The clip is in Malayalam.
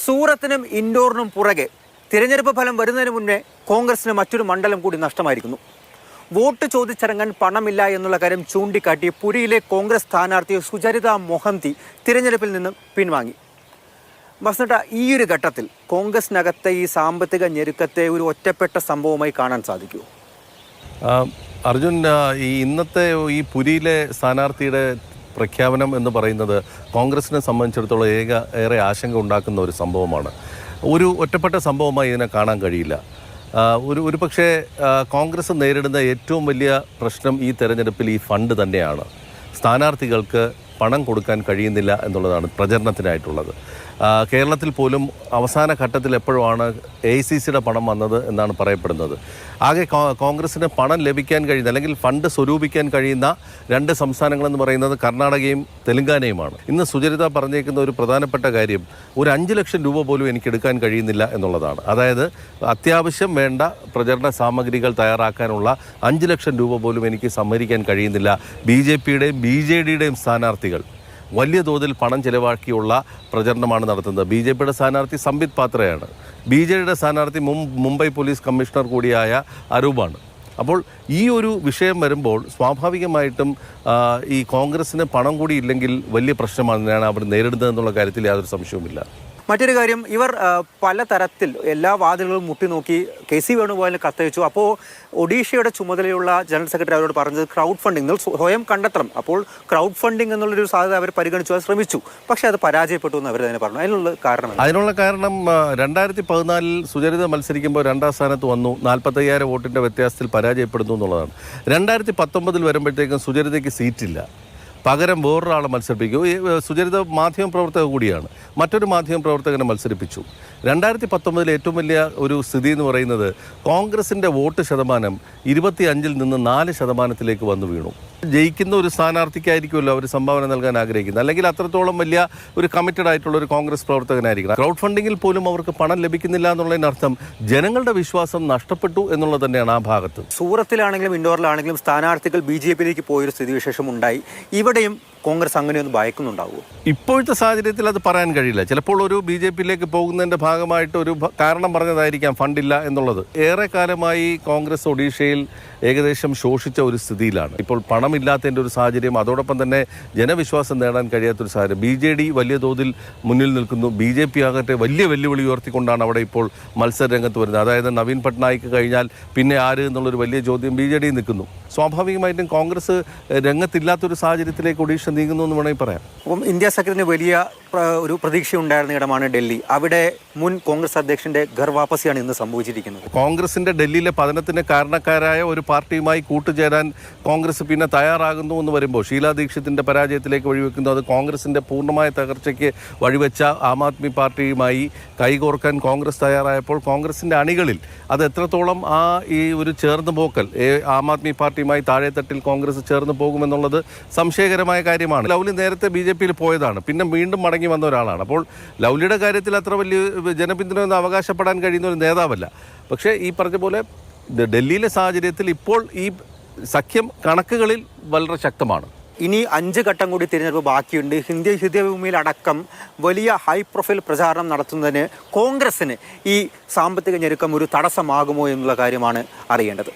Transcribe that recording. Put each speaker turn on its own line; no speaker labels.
സൂറത്തിനും ഇൻഡോറിനും പുറകെ തിരഞ്ഞെടുപ്പ് ഫലം വരുന്നതിന് മുന്നേ കോൺഗ്രസിന് മറ്റൊരു മണ്ഡലം കൂടി നഷ്ടമായിരിക്കുന്നു. വോട്ട് ചോദിച്ചിറങ്ങാൻ പണമില്ല എന്നുള്ള കാര്യം ചൂണ്ടിക്കാട്ടി പുരിയിലെ കോൺഗ്രസ് സ്ഥാനാർത്ഥി സുചരിത മൊഹന്തി തിരഞ്ഞെടുപ്പിൽ നിന്ന് പിൻവാങ്ങി. വസന്ത, ഈ ഒരു ഘട്ടത്തിൽ കോൺഗ്രസിനകത്തെ ഈ സാമ്പത്തിക ഞെരുക്കത്തെ ഒരു ഒറ്റപ്പെട്ട സംഭവമായി കാണാൻ സാധിക്കുമോ?
അർജുൻ, ഈ ഇന്നത്തെ ഈ പുരിയിലെ സ്ഥാനാർത്ഥിയുടെ പ്രഖ്യാപനം എന്ന് പറയുന്നത് കോൺഗ്രസിനെ സംബന്ധിച്ചിടത്തോളം ഏറെ ആശങ്ക ഉണ്ടാക്കുന്ന ഒരു സംഭവമാണ്. ഒരു ഒറ്റപ്പെട്ട സംഭവമായി ഇതിനെ കാണാൻ കഴിയില്ല. ഒരു പക്ഷേ കോൺഗ്രസ് നേരിടുന്ന ഏറ്റവും വലിയ പ്രശ്നം ഈ തെരഞ്ഞെടുപ്പിൽ ഈ ഫണ്ട് തന്നെയാണ്. സ്ഥാനാർത്ഥികൾക്ക് പണം കൊടുക്കാൻ കഴിയുന്നില്ല എന്നുള്ളതാണ് പ്രചരണത്തിനായിട്ടുള്ളത്. കേരളത്തിൽ പോലും അവസാന ഘട്ടത്തിൽ എപ്പോഴാണ് AICCയുടെ പണം വന്നത് എന്നാണ് പറയപ്പെടുന്നത്. ആകെ കോൺഗ്രസിന് പണം ലഭിക്കാൻ കഴിയുന്ന അല്ലെങ്കിൽ ഫണ്ട് സ്വരൂപിക്കാൻ കഴിയുന്ന രണ്ട് സംസ്ഥാനങ്ങളെന്ന് പറയുന്നത് കർണാടകയും തെലങ്കാനയുമാണ്. ഇന്ന് സുചരിത പറഞ്ഞേക്കുന്ന ഒരു പ്രധാനപ്പെട്ട കാര്യം, ഒരു 5 ലക്ഷം രൂപ പോലും എനിക്ക് എടുക്കാൻ കഴിയുന്നില്ല എന്നുള്ളതാണ്. അതായത് അത്യാവശ്യം വേണ്ട പ്രചരണ സാമഗ്രികൾ തയ്യാറാക്കാനുള്ള 5 ലക്ഷം രൂപ പോലും എനിക്ക് സമ്മതിക്കാൻ കഴിയുന്നില്ല. BJPയുടെയും BJDയുടെയും സ്ഥാനാർത്ഥികൾ വലിയ തോതിൽ പണം ചെലവാക്കിയുള്ള പ്രചരണമാണ് നടത്തുന്നത്. BJPയുടെ സ്ഥാനാർത്ഥി സംബിത് പാത്രയാണ്. BJDയുടെ സ്ഥാനാർത്ഥി മുംബൈ പോലീസ് കമ്മീഷണർ കൂടിയായ അരൂപാണ്. അപ്പോൾ ഈ ഒരു വിഷയം വരുമ്പോൾ സ്വാഭാവികമായിട്ടും ഈ കോൺഗ്രസിന് പണം കൂടി ഇല്ലെങ്കിൽ വലിയ പ്രശ്നമാണ് അവർ നേരിടുന്നത് എന്നുള്ള കാര്യത്തിൽ യാതൊരു സംശയവുമില്ല.
മറ്റൊരു കാര്യം, ഇവർ പലതരത്തിൽ എല്ലാ വാതിലുകളും മുട്ടി നോക്കി KC വേണുഗോപാലിന് കത്തയച്ചു. അപ്പോൾ ഒഡീഷയുടെ ചുമതലയുള്ള ജനറൽ സെക്രട്ടറി അവരോട് പറഞ്ഞത് ക്രൗഡ് ഫണ്ടിങ് നിങ്ങൾ സ്വയം കണ്ടെത്തണം. അപ്പോൾ ക്രൗഡ് ഫണ്ടിങ് എന്നുള്ളൊരു സാധ്യത അവർ പരിഗണിച്ചു, അത് ശ്രമിച്ചു. പക്ഷേ അത് പരാജയപ്പെട്ടു എന്ന് അവർ തന്നെ പറഞ്ഞു. അതിനുള്ള കാരണം
2014 സുചരിത മത്സരിക്കുമ്പോൾ 2ാം സ്ഥാനത്ത് വന്നു. 45,000 വോട്ടിൻ്റെ വ്യത്യാസത്തിൽ പരാജയപ്പെടുന്നു എന്നുള്ളതാണ്. 2019 വരുമ്പോഴത്തേക്കും സുചരിതയ്ക്ക് സീറ്റില്ല. പകരം വേറൊരാളെ മത്സരിപ്പിക്കും. സുചരിത മാധ്യമപ്രവർത്തക കൂടിയാണ്. മറ്റൊരു മാധ്യമപ്രവർത്തകനെ മത്സരിപ്പിച്ചു. 2019 ഏറ്റവും വലിയ ഒരു സ്ഥിതി എന്ന് പറയുന്നത് കോൺഗ്രസിൻ്റെ വോട്ട് ശതമാനം 25-ൽ നിന്ന് 4% വന്നു വീണു. ജയിക്കുന്ന ഒരു സ്ഥാനാർത്ഥിക്കായിരിക്കുമല്ലോ അവർ സംഭാവന നൽകാൻ ആഗ്രഹിക്കുന്നത്, അല്ലെങ്കിൽ അത്രത്തോളം വലിയ ഒരു കമ്മിറ്റഡ് ആയിട്ടുള്ള ഒരു കോൺഗ്രസ് പ്രവർത്തകനായിരിക്കണം. ക്രൗഡ് ഫണ്ടിങ്ങിൽ പോലും അവർക്ക് പണം ലഭിക്കുന്നില്ല എന്നുള്ളതിനർത്ഥം ജനങ്ങളുടെ വിശ്വാസം നഷ്ടപ്പെട്ടു എന്നുള്ളത് തന്നെയാണ് ആ ഭാഗത്ത്.
സൂറത്തിലാണെങ്കിലും ഇൻഡോറിലാണെങ്കിലും സ്ഥാനാർത്ഥികൾ BJPയിലേക്ക് പോയൊരു സ്ഥിതിവിശേഷം ഉണ്ടായി. ഇവിടെയും കോൺഗ്രസ് അങ്ങനെയൊന്നും ഭയക്കുന്നുണ്ടാവുമോ?
ഇപ്പോഴത്തെ സാഹചര്യത്തിൽ അത് പറയാൻ കഴിയില്ല. ചിലപ്പോൾ ഒരു BJPയിലേക്ക് പോകുന്നതിൻ്റെ ഭാഗമായിട്ട് ഒരു കാരണം പറഞ്ഞതായിരിക്കാം ഫണ്ടില്ല എന്നുള്ളത്. ഏറെ കാലമായി കോൺഗ്രസ് ഒഡീഷയിൽ ഏകദേശം ശോഷിച്ച ഒരു സ്ഥിതിയിലാണ്. ഇപ്പോൾ പണമില്ലാത്തതിൻ്റെ ഒരു സാഹചര്യം, അതോടൊപ്പം തന്നെ ജനവിശ്വാസം നേടാൻ കഴിയാത്തൊരു സാഹചര്യം. BJD വലിയ തോതിൽ മുന്നിൽ നിൽക്കുന്നു. BJP ആകട്ടെ വലിയ വെല്ലുവിളി ഉയർത്തിക്കൊണ്ടാണ് അവിടെ ഇപ്പോൾ മത്സര രംഗത്ത് വരുന്നത്. അതായത് നവീൻ പട്നായിക്ക് കഴിഞ്ഞാൽ പിന്നെ ആര് എന്നുള്ളൊരു വലിയ ചോദ്യം BJD നിൽക്കുന്നു. സ്വാഭാവികമായിട്ടും കോൺഗ്രസ് രംഗത്തില്ലാത്തൊരു സാഹചര്യത്തിലേക്ക് ഒഡീഷ നീങ്ങുന്നു എന്ന് വേണമെങ്കിൽ പറയാം.
അപ്പം ഇന്ത്യ സഖ്യത്തിന് വലിയ ഒരു പ്രതീക്ഷയുണ്ടായിരുന്ന ഇടമാണ് ഡൽഹി. അവിടെ മുൻ കോൺഗ്രസ് അധ്യക്ഷന്റെ ഘർവാപ്പസിയാണ് ഇന്ന് സംഭവിച്ചിരിക്കുന്നത്.
കോൺഗ്രസിന്റെ ഡൽഹിയിലെ പതനത്തിന് കാരണക്കാരായ ഒരു പാർട്ടിയുമായി കൂട്ടുചേരാൻ കോൺഗ്രസ് പിന്നെ തയ്യാറാകുന്നു എന്ന് വരുമ്പോൾ ഷീലാ ദീക്ഷിതിന്റെ പരാജയത്തിലേക്ക് വഴിവെക്കുന്നു. അത് കോൺഗ്രസിന്റെ പൂർണ്ണമായ തകർച്ചയ്ക്ക് വഴിവെച്ച ആം ആദ്മി പാർട്ടിയുമായി കൈകോർക്കാൻ കോൺഗ്രസ് തയ്യാറായപ്പോൾ കോൺഗ്രസിന്റെ അണികളിൽ അത് എത്രത്തോളം ഈ ഒരു ചേർന്ന് പോക്കൽ ആം ആദ്മി പാർട്ടിയുമായി താഴെത്തട്ടിൽ കോൺഗ്രസ് ചേർന്ന് പോകുമെന്നുള്ളത് സംശയകരമായ കാര്യമാണ്. ലൗലി നേരത്തെ BJPയിൽ പോയതാണ്, പിന്നെ വീണ്ടും മടങ്ങി വന്ന ഒരാളാണ്. അപ്പോൾ ലൗലിയുടെ കാര്യത്തിൽ അത്ര വലിയ ജനപിന്തുണ അവകാശപ്പെടാൻ കഴിയുന്ന ഒരു നേതാവല്ല. പക്ഷേ ഈ പറഞ്ഞ പോലെ ഡൽഹിയിലെ സാഹചര്യത്തിൽ ഇപ്പോൾ ഈ സഖ്യം കണക്കുകളിൽ വളരെ ശക്തമാണ്.
ഇനി 5 ഘട്ടം കൂടി തിരഞ്ഞെടുപ്പ് ബാക്കിയുണ്ട്. ഹൃദയഭൂമിയിൽ അടക്കം വലിയ ഹൈ പ്രൊഫൈൽ പ്രചാരണം നടത്തുന്നതിന് കോൺഗ്രസിന് ഈ സാമ്പത്തിക ഞെരുക്കം ഒരു തടസ്സമാകുമോ എന്നുള്ള കാര്യമാണ് അറിയേണ്ടത്.